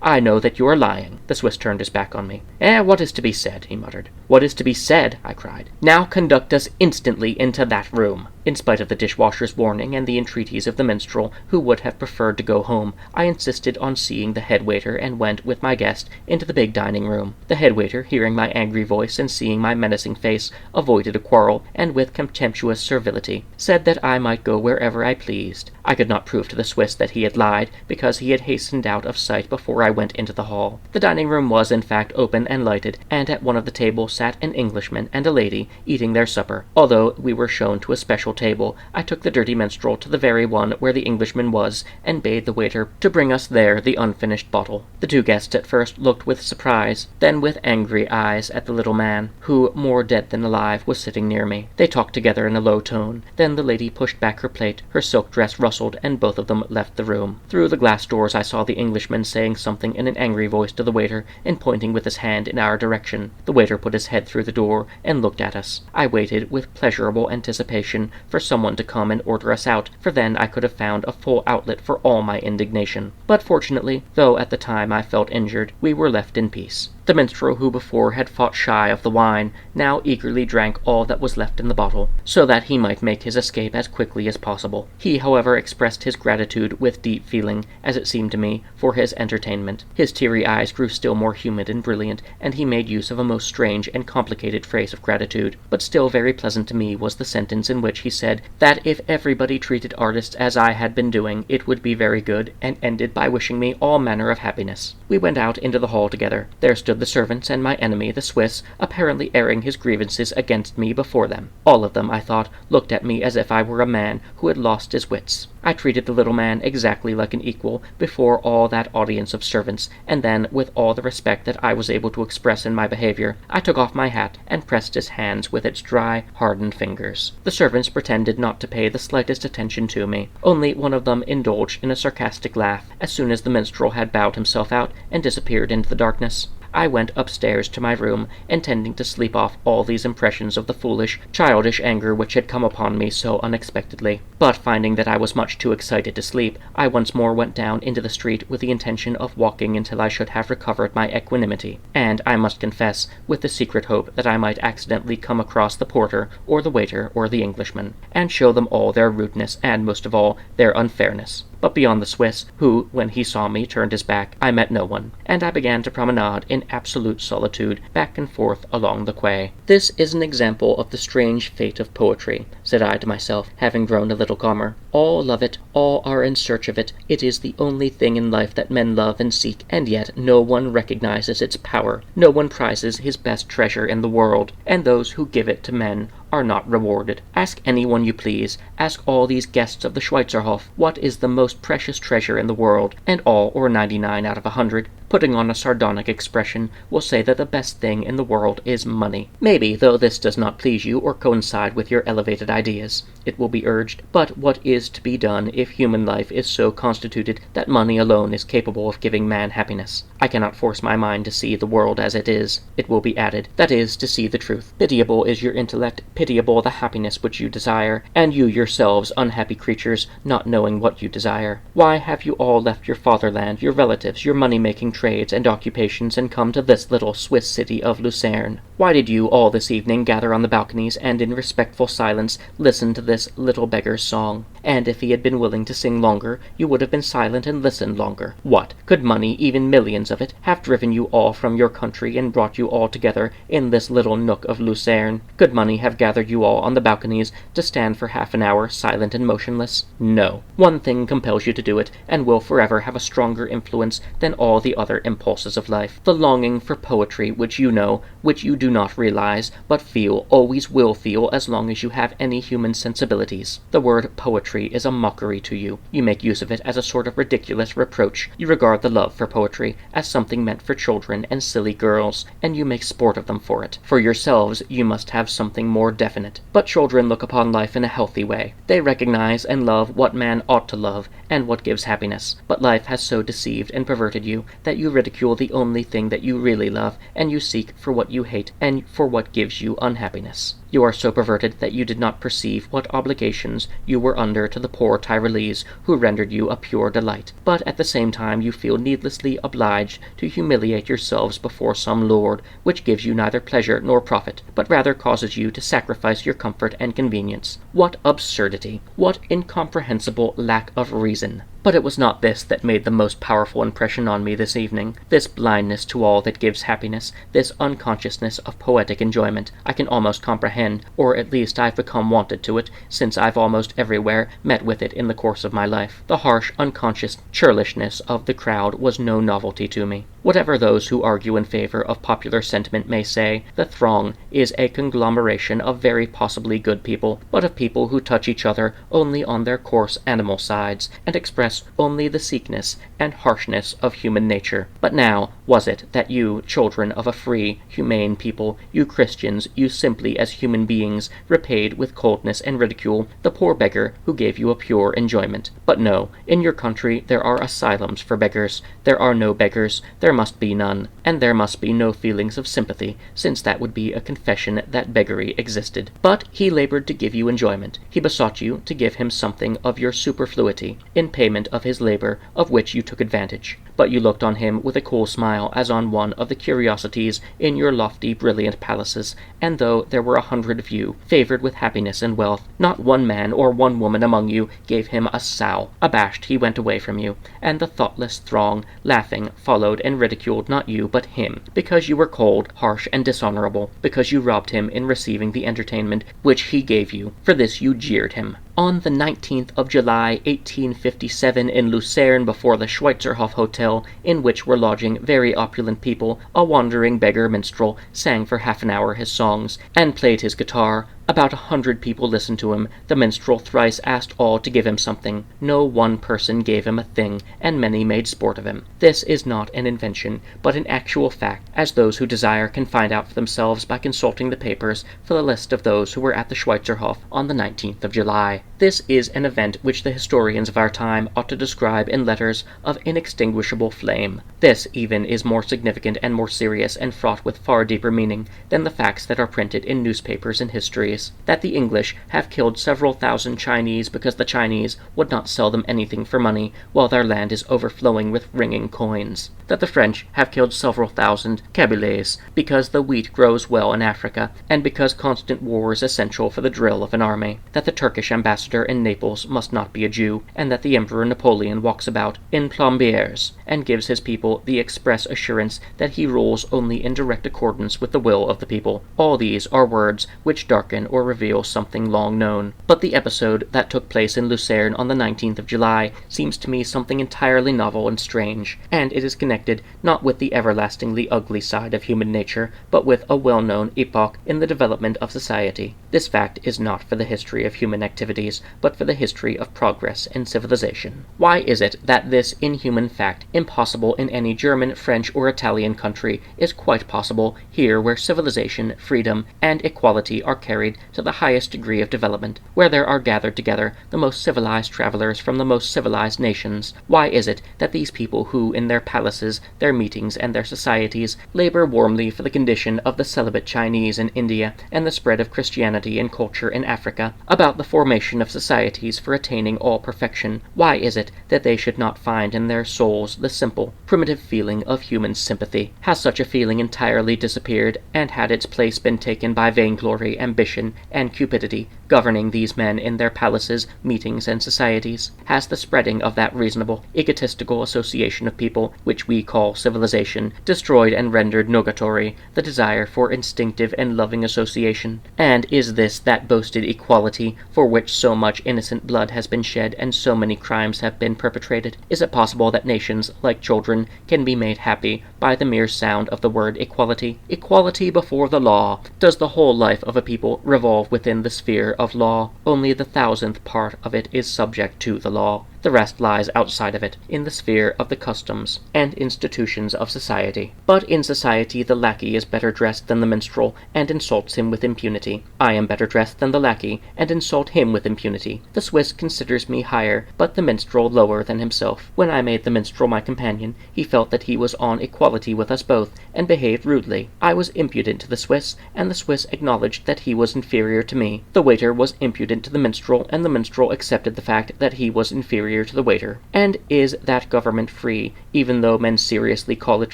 S1: I know that you are lying." The Swiss turned his back on me. What is to be said?" he muttered. "What is to be said?" I cried. "Now conduct us instantly into that room." In spite of the dishwasher's warning and the entreaties of the minstrel, who would have preferred to go home, I insisted on seeing the head waiter and went, with my guest, into the big dining room. The head waiter, hearing my angry voice and seeing my menacing face, avoided a quarrel, and with contemptuous servility, said that I might go wherever I pleased. I could not prove to the Swiss that he had lied, because he had hastened out of sight before I went into the hall. The dining room was, in fact, open and lighted, and at one of the tables sat an Englishman and a lady, eating their supper. Although we were shown to a special table, I took the dirty minstrel to the very one where the Englishman was, and bade the waiter to bring us there the unfinished bottle. The two guests at first looked with surprise, then with angry eyes at the little man, who, more dead than alive, was sitting near me. They talked together in a low tone. Then the lady pushed back her plate, her silk dress rustled, and both of them left the room. Through the glass doors I saw the Englishman saying something in an angry voice to the waiter, and pointing with his hand in our direction. The waiter put his head through the door and looked at us. I waited with pleasurable anticipation for someone to come and order us out, for then I could have found a full outlet for all my indignation. But fortunately, though at the time I felt injured, we were left in peace. The minstrel, who before had fought shy of the wine, now eagerly drank all that was left in the bottle, so that he might make his escape as quickly as possible. He, however, expressed his gratitude with deep feeling, as it seemed to me, for his entertainment. His teary eyes grew still more humid and brilliant, and he made use of a most strange and complicated phrase of gratitude. But still very pleasant to me was the sentence in which he said that if everybody treated artists as I had been doing, it would be very good, and ended by wishing me all manner of happiness. We went out into the hall together. There stood the servants and my enemy, the Swiss, apparently airing his grievances against me before them. All of them, I thought, looked at me as if I were a man who had lost his wits. I treated the little man exactly like an equal before all that audience of servants, and then, with all the respect that I was able to express in my behavior, I took off my hat and pressed his hands with its dry, hardened fingers. The servants pretended not to pay the slightest attention to me. Only one of them indulged in a sarcastic laugh as soon as the minstrel had bowed himself out and disappeared into the darkness. I went upstairs to my room, intending to sleep off all these impressions of the foolish, childish anger which had come upon me so unexpectedly. But finding that I was much too excited to sleep, I once more went down into the street with the intention of walking until I should have recovered my equanimity, and, I must confess, with the secret hope that I might accidentally come across the porter, or the waiter, or the Englishman, and show them all their rudeness, and, most of all, their unfairness. But beyond the Swiss, who, when he saw me, turned his back, I met no one, and I began to promenade in absolute solitude back and forth along the quay. "This is an example of the strange fate of poetry," said I to myself, having grown a little calmer. "All love it, all are in search of it. It is the only thing in life that men love and seek, and yet no one recognizes its power. No one prizes his best treasure in the world, and those who give it to men are not rewarded. Ask anyone you please, ask all these guests of the Schweizerhof, what is the most precious treasure in the world, and all, or 99 out of 100, putting on a sardonic expression, will say that the best thing in the world is money. Maybe, though this does not please you or coincide with your elevated ideas, it will be urged, but what is to be done if human life is so constituted that money alone is capable of giving man happiness? I cannot force my mind to see the world as it is, it will be added, that is, to see the truth. Pitiable is your intellect, pitiable the happiness which you desire, and you yourselves, unhappy creatures, not knowing what you desire. Why have you all left your fatherland, your relatives, your money-making trades and occupations, and come to this little Swiss city of Lucerne? Why did you all this evening gather on the balconies, and in respectful silence listen to this little beggar's song? And if he had been willing to sing longer, you would have been silent and listened longer. What? Could money, even millions of it, have driven you all from your country and brought you all together in this little nook of Lucerne? Could money have gathered you all on the balconies to stand for half an hour silent and motionless? No. One thing compels you to do it, and will forever have a stronger influence than all the other impulses of life. The longing for poetry which you know, which you do not realize, but feel, always will feel as long as you have any human sensibilities. The word poetry is a mockery to you. You make use of it as a sort of ridiculous reproach. You regard the love for poetry as something meant for children and silly girls, and you make sport of them for it. For yourselves, you must have something more definite. But children look upon life in a healthy way. They recognize and love what man ought to love, and what gives happiness. But life has so deceived and perverted you that you ridicule the only thing that you really love, and you seek for what you hate and for what gives you unhappiness. You are so perverted that you did not perceive what obligations you were under to the poor Tyrolese who rendered you a pure delight, but at the same time you feel needlessly obliged to humiliate yourselves before some lord, which gives you neither pleasure nor profit, but rather causes you to sacrifice your comfort and convenience. What absurdity! What incomprehensible lack of reason! But it was not this that made the most powerful impression on me this evening. This blindness to all that gives happiness, this unconsciousness of poetic enjoyment, I can almost comprehend, or at least I've become wonted to it, since I've almost everywhere met with it in the course of my life. The harsh, unconscious churlishness of the crowd was no novelty to me. Whatever those who argue in favor of popular sentiment may say, the throng is a conglomeration of very possibly good people, but of people who touch each other only on their coarse animal sides, and express only the sickness and harshness of human nature. But now was it that you, children of a free, humane people, you Christians, you simply as human beings, repaid with coldness and ridicule the poor beggar who gave you a pure enjoyment? But no, in your country there are asylums for beggars. There are no beggars, there must be none, and there must be no feelings of sympathy, since that would be a confession that beggary existed. But he labored to give you enjoyment. He besought you to give him something of your superfluity, in payment of his labor, of which you took advantage. But you looked on him with a cool smile, as on one of the curiosities in your lofty, brilliant palaces, and though there were 100 of you, favored with happiness and wealth, not one man or one woman among you gave him a sou. Abashed he went away from you, and the thoughtless throng, laughing, followed and ridiculed not you but him, because you were cold, harsh, and dishonorable, because you robbed him in receiving the entertainment which he gave you. For this you jeered him. On the 19th of July, 1857, in Lucerne, before the Schweizerhof Hotel, in which were lodging very opulent people, a wandering beggar minstrel sang for half an hour his songs, and played his guitar. About 100 people listened to him. The minstrel thrice asked all to give him something. No one person gave him a thing, and many made sport of him. This is not an invention, but an actual fact, as those who desire can find out for themselves by consulting the papers for the list of those who were at the Schweizerhof on the 19th of July. This is an event which the historians of our time ought to describe in letters of inextinguishable flame. This, even, is more significant and more serious and fraught with far deeper meaning than the facts that are printed in newspapers and histories. That the English have killed several thousand Chinese because the Chinese would not sell them anything for money while their land is overflowing with ringing coins. That the French have killed several thousand Kabyles because the wheat grows well in Africa and because constant war is essential for the drill of an army. That the Turkish ambassador in Naples must not be a Jew, and that the Emperor Napoleon walks about in plombières and gives his people the express assurance that he rules only in direct accordance with the will of the people. All these are words which darken or reveal something long known. But the episode that took place in Lucerne on the 19th of July seems to me something entirely novel and strange, and it is connected not with the everlastingly ugly side of human nature, but with a well-known epoch in the development of society. This fact is not for the history of human activities, but for the history of progress and civilization. Why is it that this inhuman fact, impossible in any German, French, or Italian country, is quite possible here where civilization, freedom, and equality are carried to the highest degree of development, where there are gathered together the most civilized travelers from the most civilized nations? Why is it that these people who, in their palaces, their meetings, and their societies, labor warmly for the condition of the celibate Chinese in India and the spread of Christianity and culture in Africa, about the formation of societies for attaining all perfection, why is it that they should not find in their souls the simple, primitive feeling of human sympathy? Has such a feeling entirely disappeared, and had its place been taken by vainglory, ambition, and cupidity, governing these men in their palaces, meetings, and societies? Has the spreading of that reasonable, egotistical association of people, which we call civilization, destroyed and rendered nugatory the desire for instinctive and loving association? And is this that boasted equality for which so much innocent blood has been shed and so many crimes have been perpetrated? Is it possible that nations, like children, can be made happy by the mere sound of the word equality? Equality before the law! Does the whole life of a people revolve within the sphere of law? Only the 1,000th part of it is subject to the law. The rest lies outside of it, in the sphere of the customs and institutions of society. But in society the lackey is better dressed than the minstrel, and insults him with impunity. I am better dressed than the lackey, and insult him with impunity. The Swiss considers me higher, but the minstrel lower than himself. When I made the minstrel my companion, he felt that he was on equality with us both, and behaved rudely. I was impudent to the Swiss, and the Swiss acknowledged that he was inferior to me. The waiter was impudent to the minstrel, and the minstrel accepted the fact that he was inferior to the waiter. And is that government free, even though men seriously call it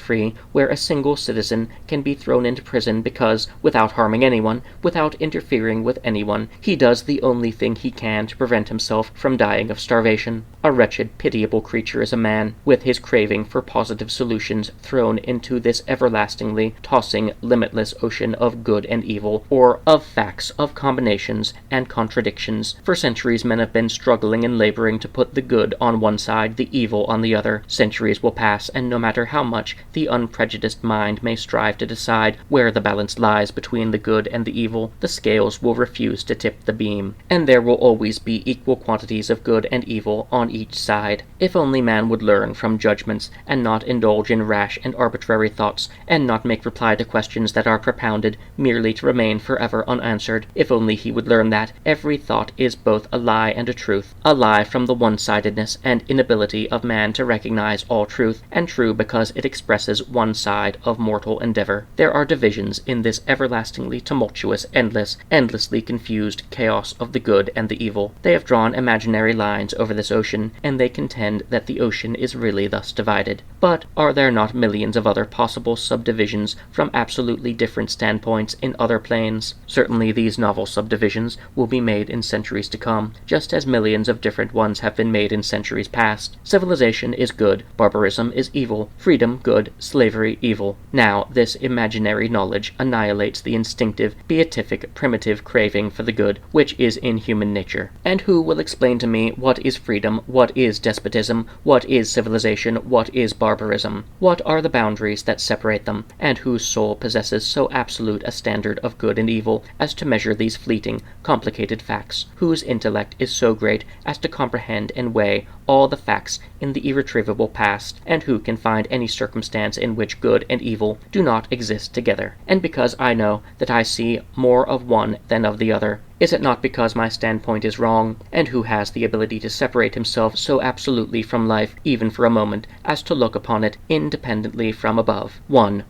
S1: free, where a single citizen can be thrown into prison because, without harming anyone, without interfering with anyone, he does the only thing he can to prevent himself from dying of starvation? A wretched, pitiable creature is a man, with his craving for positive solutions thrown into this everlastingly tossing, limitless ocean of good and evil, or of facts, of combinations and contradictions. For centuries men have been struggling and laboring to put the good on one side, the evil on the other. Centuries will pass, and no matter how much the unprejudiced mind may strive to decide where the balance lies between the good and the evil, the scales will refuse to tip the beam, and there will always be equal quantities of good and evil on each side. If only man would learn from judgments, and not indulge in rash and arbitrary thoughts, and not make reply to questions that are propounded merely to remain forever unanswered. If only he would learn that every thought is both a lie and a truth, a lie from the one-sidedness and inability of man to recognize all truth, and true because it expresses one side of mortal endeavor. There are divisions in this everlastingly tumultuous, endlessly confused chaos of the good and the evil. They have drawn imaginary lines over this ocean, and they contend that the ocean is really thus divided. But are there not millions of other possible subdivisions from absolutely different standpoints in other planes? Certainly these novel subdivisions will be made in centuries to come, just as millions of different ones have been made in centuries past. Civilization is good, barbarism is evil, freedom good, slavery evil. Now, this imaginary knowledge annihilates the instinctive, beatific, primitive craving for the good, which is in human nature. And who will explain to me what is freedom, what is despotism, what is civilization, what is barbarism? What are the boundaries that separate them, and whose soul possesses so absolute a standard of good and evil as to measure these fleeting, complicated facts? Whose intellect is so great as to comprehend and weigh all the facts in the irretrievable past, and who can find any circumstance in which good and evil do not exist together? And because I know that I see more of one than of the other, Is it not because my standpoint is wrong? And who has the ability to separate himself so absolutely from life, even for a moment, as to look upon it independently from above?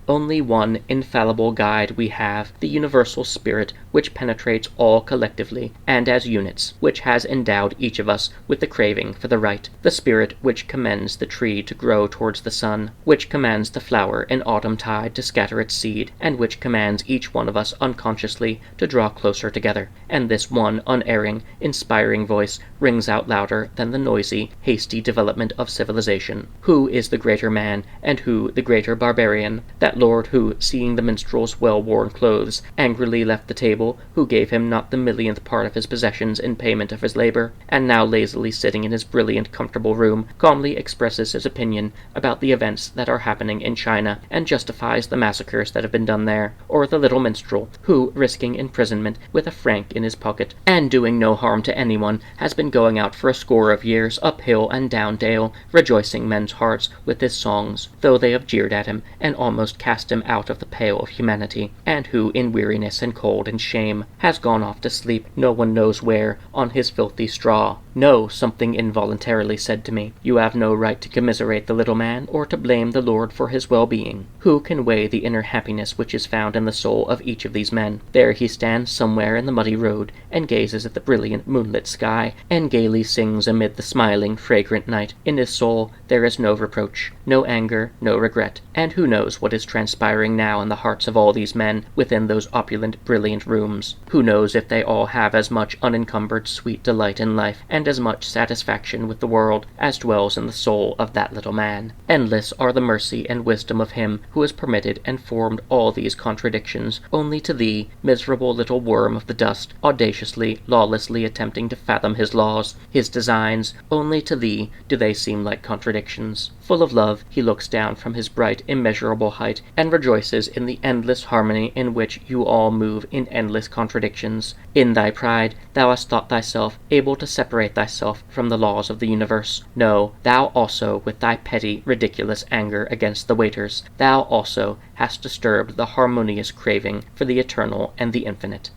S1: Only one infallible guide we have, the universal spirit which penetrates all collectively, and as units, which has endowed each of us with the craving for the right, the spirit which commends the tree to grow towards the sun, which commands the flower in autumn tide to scatter its seed, and which commands each one of us unconsciously to draw closer together. And this one unerring, inspiring voice rings out louder than the noisy, hasty development of civilization. Who is the greater man, and who the greater barbarian? That lord who, seeing the minstrel's well-worn clothes, angrily left the table, who gave him not the millionth part of his possessions in payment of his labor, and now lazily sitting in his brilliant, comfortable room, calmly expresses his opinion about the events that are happening in China, and justifies the massacres that have been done there, or the little minstrel, who, risking imprisonment with a franc in his pocket, and doing no harm to anyone, has been going out for a score of years, up hill and down dale, rejoicing men's hearts with his songs, though they have jeered at him, and almost cast him out of the pale of humanity, and who, in weariness and cold and shame, has gone off to sleep no one knows where, on his filthy straw. No, something involuntarily said to me, you have no right to commiserate the little man, or to blame the Lord for his well-being. Who can weigh the inner happiness which is found in the soul of each of these men? There he stands somewhere in the muddy road, and gazes at the brilliant moonlit sky, and gaily sings amid the smiling, fragrant night. In his soul there is no reproach, no anger, no regret, and who knows what is transpiring now in the hearts of all these men within those opulent, brilliant rooms? Who knows if they all have as much unencumbered, sweet delight in life, and as much satisfaction with the world, as dwells in the soul of that little man? Endless are the mercy and wisdom of him who has permitted and formed all these contradictions, only to thee, miserable little worm of the dust, audaciously, lawlessly attempting to fathom his laws, his designs, only to thee do they seem like contradictions. Full of love, he looks down from his bright, immeasurable height, and rejoices in the endless harmony in which you all move in endless contradictions. In thy pride, thou hast thought thyself able to separate thyself from the laws of the universe. No, thou also, with thy petty, ridiculous anger against the waiters, thou also hast disturbed the harmonious craving for the eternal and the infinite.